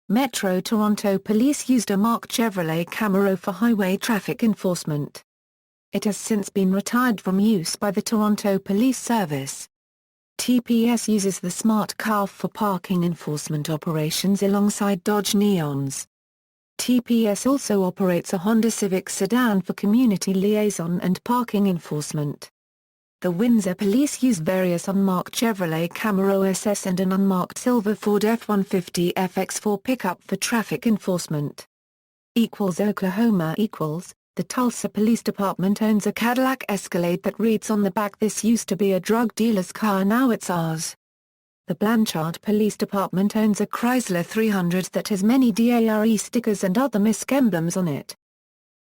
Metro Toronto Police used a marked Chevrolet Camaro for highway traffic enforcement. It has since been retired from use by the Toronto Police Service. TPS uses the Smart Car for parking enforcement operations alongside Dodge Neons. TPS also operates a Honda Civic Sedan for community liaison and parking enforcement. The Windsor Police use various unmarked Chevrolet Camaro SS and an unmarked silver Ford F-150 FX4 pickup for traffic enforcement. Oklahoma The Tulsa Police Department owns a Cadillac Escalade that reads on the back, "This used to be a drug dealer's car, now it's ours." The Blanchard Police Department owns a Chrysler 300 that has many DARE stickers and other MISC emblems on it.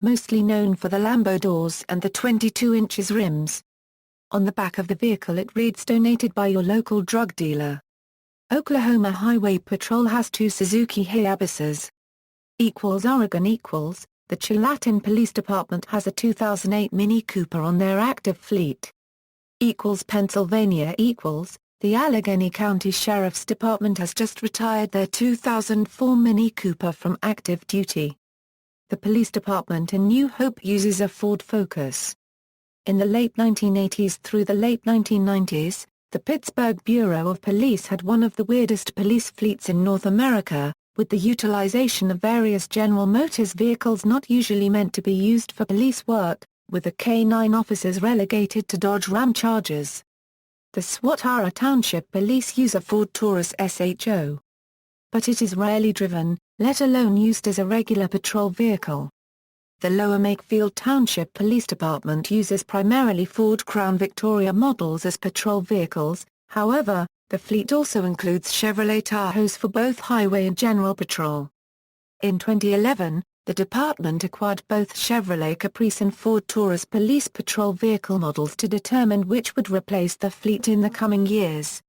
Mostly known for the Lambo doors and the 22 inches rims. On the back of the vehicle it reads, "Donated by your local drug dealer." Oklahoma Highway Patrol has 2 Suzuki Hayabusas. Oregon The Chilton Police Department has a 2008 Mini Cooper on their active fleet. Pennsylvania The Allegheny County Sheriff's Department has just retired their 2004 Mini Cooper from active duty. The police department in New Hope uses a Ford Focus. In the late 1980s through the late 1990s, the Pittsburgh Bureau of Police had one of the weirdest police fleets in North America, with the utilization of various General Motors vehicles not usually meant to be used for police work, with the K-9 officers relegated to Dodge Ram Chargers. The Swatara Township Police use a Ford Taurus SHO. But it is rarely driven, let alone used as a regular patrol vehicle. The Lower Makefield Township Police Department uses primarily Ford Crown Victoria models as patrol vehicles, however, the fleet also includes Chevrolet Tahoes for both highway and general patrol. In 2011, the department acquired both Chevrolet Caprice and Ford Taurus police patrol vehicle models to determine which would replace the fleet in the coming years.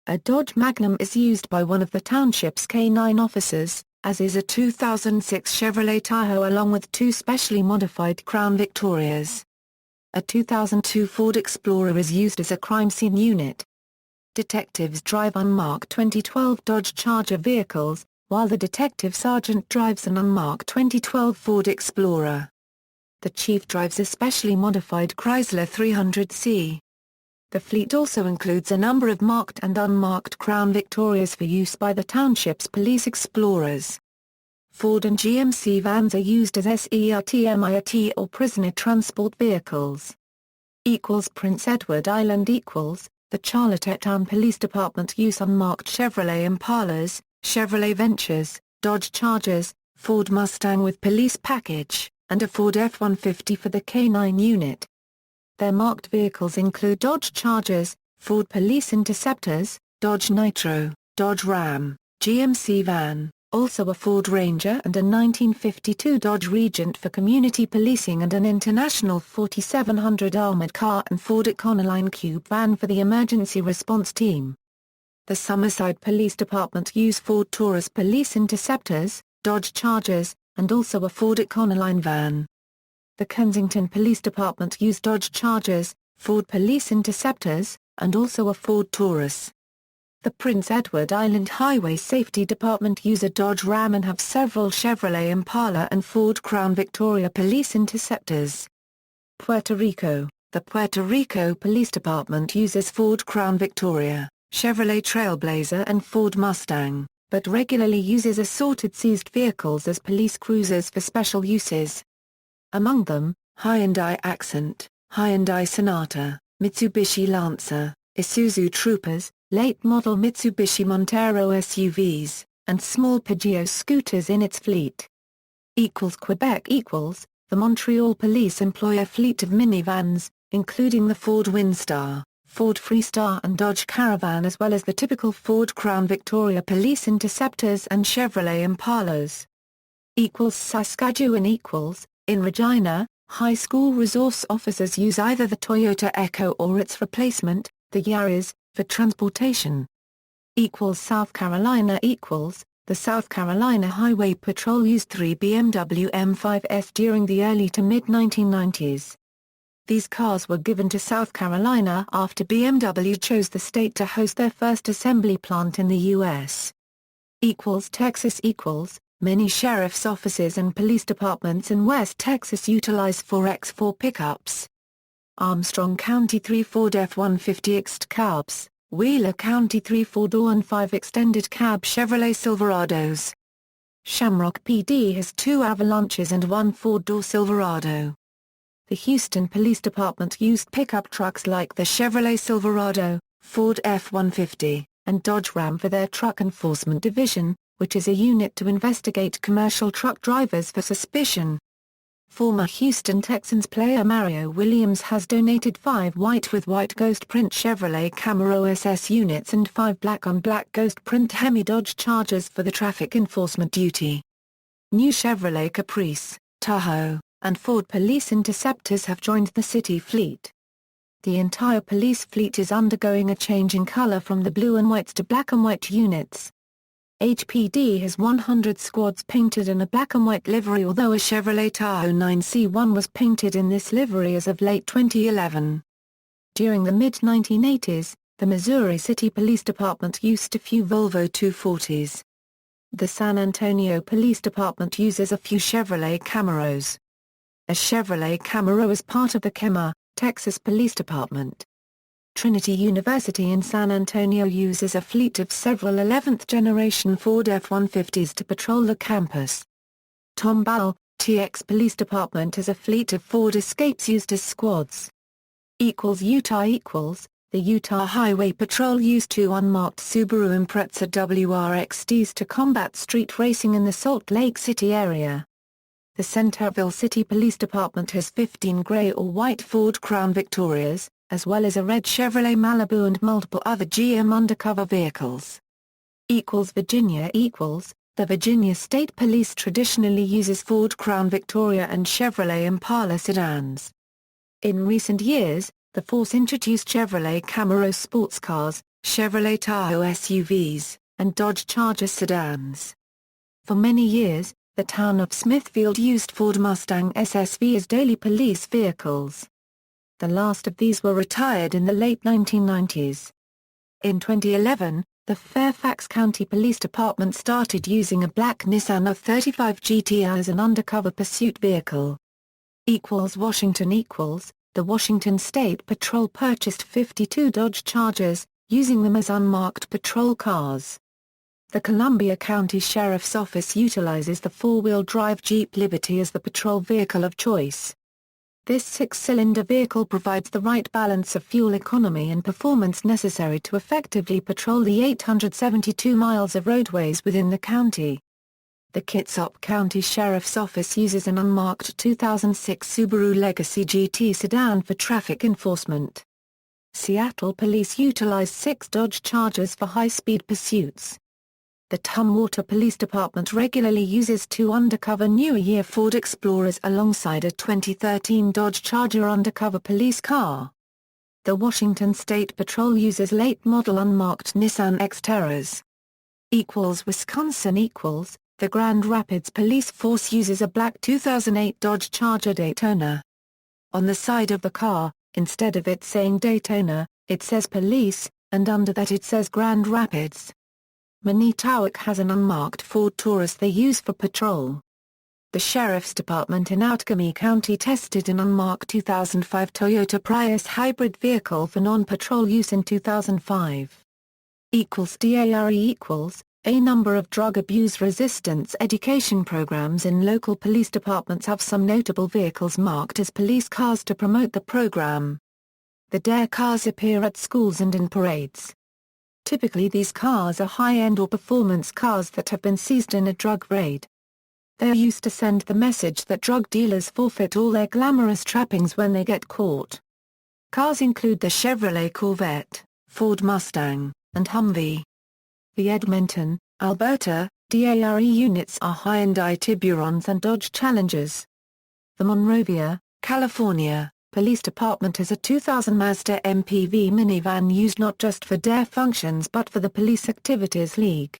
A Dodge Magnum is used by one of the township's K-9 officers, as is a 2006 Chevrolet Tahoe along with 2 specially modified Crown Victorias. A 2002 Ford Explorer is used as a crime scene unit. Detectives drive unmarked 2012 Dodge Charger vehicles, while the detective sergeant drives an unmarked 2012 Ford Explorer. The chief drives a specially modified Chrysler 300C. The fleet also includes a number of marked and unmarked Crown Victorias for use by the township's police explorers. Ford and GMC vans are used as SERTMIT or prisoner transport vehicles. Prince Edward Island The Charlottetown Police Department use unmarked Chevrolet Impalas, Chevrolet Ventures, Dodge Chargers, Ford Mustang with police package, and a Ford F-150 for the K-9 unit. Their marked vehicles include Dodge Chargers, Ford Police Interceptors, Dodge Nitro, Dodge Ram, GMC van, also a Ford Ranger and a 1952 Dodge Regent for community policing and an International 4700 armored car and Ford Econoline Cube van for the emergency response team. The Summerside Police Department use Ford Taurus Police Interceptors, Dodge Chargers, and also a Ford Econoline van. The Kensington Police Department use Dodge Chargers, Ford Police Interceptors, and also a Ford Taurus. The Prince Edward Island Highway Safety Department use a Dodge Ram and have several Chevrolet Impala and Ford Crown Victoria Police Interceptors. Puerto Rico. The Puerto Rico Police Department uses Ford Crown Victoria, Chevrolet Trailblazer and Ford Mustang, but regularly uses assorted seized vehicles as police cruisers for special uses. Among them, Hyundai Accent, Hyundai Sonata, Mitsubishi Lancer, Isuzu Troopers, late-model Mitsubishi Montero SUVs, and small Peugeot scooters in its fleet. Quebec the Montreal Police employ a fleet of minivans, including the Ford Windstar, Ford Freestar and Dodge Caravan as well as the typical Ford Crown Victoria Police Interceptors and Chevrolet Impalas. Saskatchewan in Regina, high school resource officers use either the Toyota Echo or its replacement, the Yaris, for transportation. South Carolina the South Carolina Highway Patrol used 3 BMW M5s during the early to mid-1990s. These cars were given to South Carolina after BMW chose the state to host their first assembly plant in the U.S. Texas many sheriff's offices and police departments in West Texas utilize 4x4 pickups. Armstrong County 3 Ford F-150 Ext Cabs, Wheeler County 3 4-door and 5 extended cab Chevrolet Silverados. Shamrock PD has 2 Avalanches and 1 4-door Silverado. The Houston Police Department used pickup trucks like the Chevrolet Silverado, Ford F-150, and Dodge Ram for their Truck Enforcement Division, which is a unit to investigate commercial truck drivers for suspicion. Former Houston Texans player Mario Williams has donated 5 white with white ghost print Chevrolet Camaro SS units and 5 black on black ghost print Hemi Dodge Chargers for the traffic enforcement duty. New Chevrolet Caprice, Tahoe, and Ford Police Interceptors have joined the city fleet. The entire police fleet is undergoing a change in color from the blue and whites to black and white units. HPD has 100 squads painted in a black and white livery, although a Chevrolet Tahoe 9C1 was painted in this livery as of late 2011. During the mid-1980s, the Missouri City Police Department used a few Volvo 240s. The San Antonio Police Department uses a few Chevrolet Camaros. A Chevrolet Camaro is part of the Kemah, Texas Police Department. Trinity University in San Antonio uses a fleet of several 11th-generation Ford F-150s to patrol the campus. Tomball, TX Police Department has a fleet of Ford Escapes used as squads. Utah the Utah Highway Patrol used 2 unmarked Subaru Impreza WRXDs to combat street racing in the Salt Lake City area. The Centerville City Police Department has 15 gray or white Ford Crown Victorias, as well as a red Chevrolet Malibu and multiple other GM undercover vehicles. Virginia the Virginia State Police traditionally uses Ford Crown Victoria and Chevrolet Impala sedans. In recent years, the force introduced Chevrolet Camaro sports cars, Chevrolet Tahoe SUVs, and Dodge Charger sedans. For many years, the town of Smithfield used Ford Mustang SSV as daily police vehicles. The last of these were retired in the late 1990s. In 2011, the Fairfax County Police Department started using a black Nissan F-35 GTI as an undercover pursuit vehicle. Washington the Washington State Patrol purchased 52 Dodge Chargers, using them as unmarked patrol cars. The Columbia County Sheriff's Office utilizes the 4-wheel drive Jeep Liberty as the patrol vehicle of choice. This 6-cylinder vehicle provides the right balance of fuel economy and performance necessary to effectively patrol the 872 miles of roadways within the county. The Kitsap County Sheriff's Office uses an unmarked 2006 Subaru Legacy GT sedan for traffic enforcement. Seattle Police utilize 6 Dodge Chargers for high-speed pursuits. The Tumwater Police Department regularly uses 2 undercover newer year Ford Explorers alongside a 2013 Dodge Charger undercover police car. The Washington State Patrol uses late-model unmarked Nissan Xterras. Wisconsin The Grand Rapids Police Force uses a black 2008 Dodge Charger Daytona. On the side of the car, instead of it saying Daytona, it says Police, and under that it says Grand Rapids. Manteca has an unmarked Ford Taurus they use for patrol. The Sheriff's Department in Outgamy County tested an unmarked 2005 Toyota Prius hybrid vehicle for non-patrol use in 2005. DARE A number of drug abuse resistance education programs in local police departments have some notable vehicles marked as police cars to promote the program. The DARE cars appear at schools and in parades. Typically these cars are high-end or performance cars that have been seized in a drug raid. They are used to send the message that drug dealers forfeit all their glamorous trappings when they get caught. Cars include the Chevrolet Corvette, Ford Mustang, and Humvee. The Edmonton, Alberta, DARE units are Hyundai Tiburons and Dodge Challengers. The Monrovia, California, Police Department has a 2000 Mazda Mpv Minivan used not just for DARE functions but for the Police Activities League.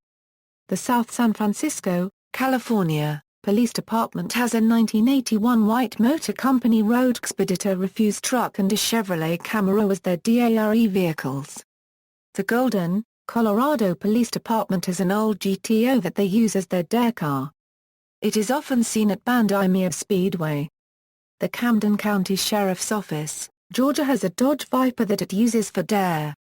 The South San Francisco, California, Police Department has a 1981 White Motor Company Road Expeditor refuse truck and a Chevrolet Camaro as their DARE vehicles. The Golden, Colorado Police Department has an old GTO that they use as their DARE car. It is often seen at Bandimere Speedway. The Camden County Sheriff's Office, Georgia has a Dodge Viper that it uses for DARE.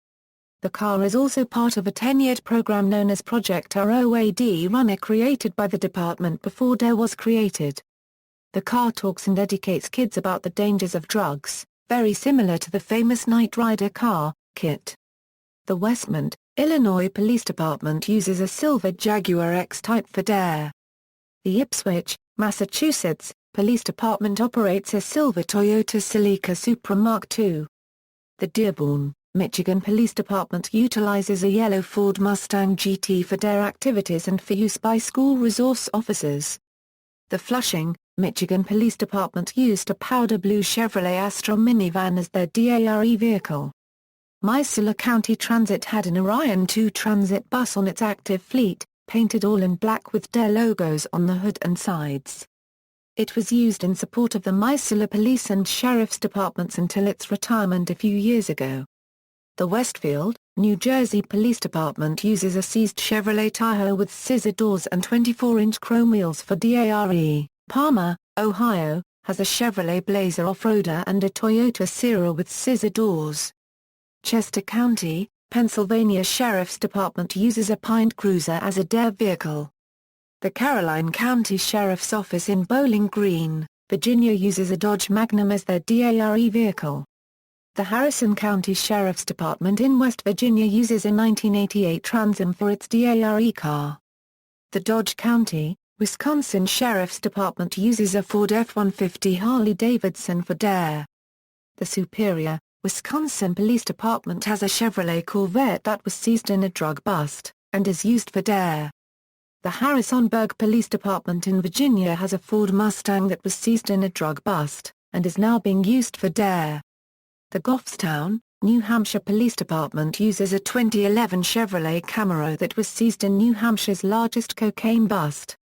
The car is also part of a 10-year program known as Project ROAD Runner created by the department before DARE was created. The car talks and educates kids about the dangers of drugs, very similar to the famous Knight Rider car, KITT. The Westmont, Illinois Police Department uses a silver Jaguar X-Type for DARE. The Ipswich, Massachusetts, Police Department operates a silver Toyota Celica Supra Mark II. The Dearborn, Michigan Police Department utilizes a yellow Ford Mustang GT for DARE activities and for use by school resource officers. The Flushing, Michigan Police Department used a powder blue Chevrolet Astra minivan as their DARE vehicle. Missoula County Transit had an Orion 2 transit bus on its active fleet, painted all in black with DARE logos on the hood and sides. It was used in support of the Missoula Police and Sheriff's Departments until its retirement a few years ago. The Westfield, New Jersey Police Department uses a seized Chevrolet Tahoe with scissor doors and 24-inch chrome wheels for DARE. Parma, Ohio, has a Chevrolet Blazer off-roader and a Toyota Sierra with scissor doors. Chester County, Pennsylvania Sheriff's Department uses a Pint Cruiser as a DARE vehicle. The Caroline County Sheriff's Office in Bowling Green, Virginia uses a Dodge Magnum as their DARE vehicle. The Harrison County Sheriff's Department in West Virginia uses a 1988 Trans Am for its DARE car. The Dodge County, Wisconsin Sheriff's Department uses a Ford F-150 Harley-Davidson for DARE. The Superior, Wisconsin Police Department has a Chevrolet Corvette that was seized in a drug bust, and is used for DARE. The Harrisonburg Police Department in Virginia has a Ford Mustang that was seized in a drug bust, and is now being used for DARE. The Goffstown, New Hampshire Police Department uses a 2011 Chevrolet Camaro that was seized in New Hampshire's largest cocaine bust.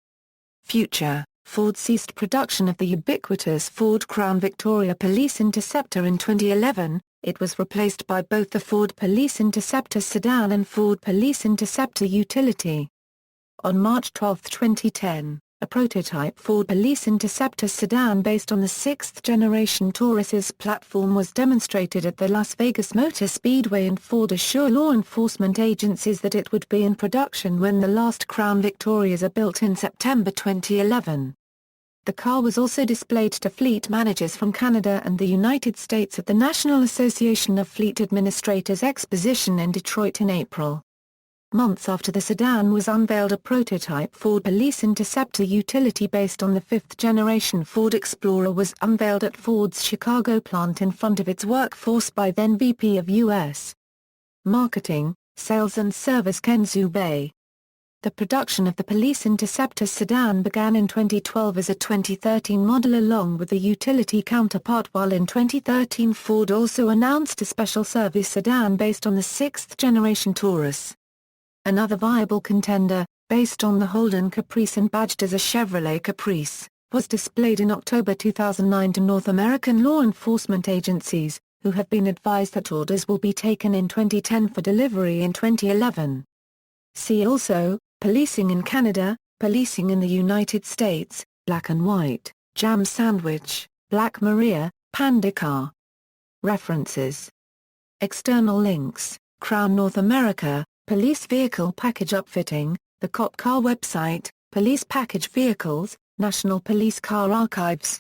Future, Ford ceased production of the ubiquitous Ford Crown Victoria Police Interceptor in 2011, it was replaced by both the Ford Police Interceptor Sedan and Ford Police Interceptor Utility. On March 12, 2010, a prototype Ford Police Interceptor sedan based on the 6th-generation Taurus's platform was demonstrated at the Las Vegas Motor Speedway, and Ford assured law enforcement agencies that it would be in production when the last Crown Victorias are built in September 2011. The car was also displayed to fleet managers from Canada and the United States at the National Association of Fleet Administrators Exposition in Detroit in April. Months after the sedan was unveiled, a prototype Ford Police Interceptor Utility based on the 5th-generation Ford Explorer was unveiled at Ford's Chicago plant in front of its workforce by then VP of U.S. Marketing, Sales and Service Ken Zubey. The production of the Police Interceptor sedan began in 2012 as a 2013 model along with the utility counterpart, while in 2013 Ford also announced a special service sedan based on the sixth-generation Taurus. Another viable contender, based on the Holden Caprice and badged as a Chevrolet Caprice, was displayed in October 2009 to North American law enforcement agencies, who have been advised that orders will be taken in 2010 for delivery in 2011. See also, Policing in Canada, Policing in the United States, Black and White, Jam Sandwich, Black Maria, Panda Car. References. External links, Crown North America, Police Vehicle Package Upfitting, the Cop Car website, Police Package Vehicles, National Police Car Archives.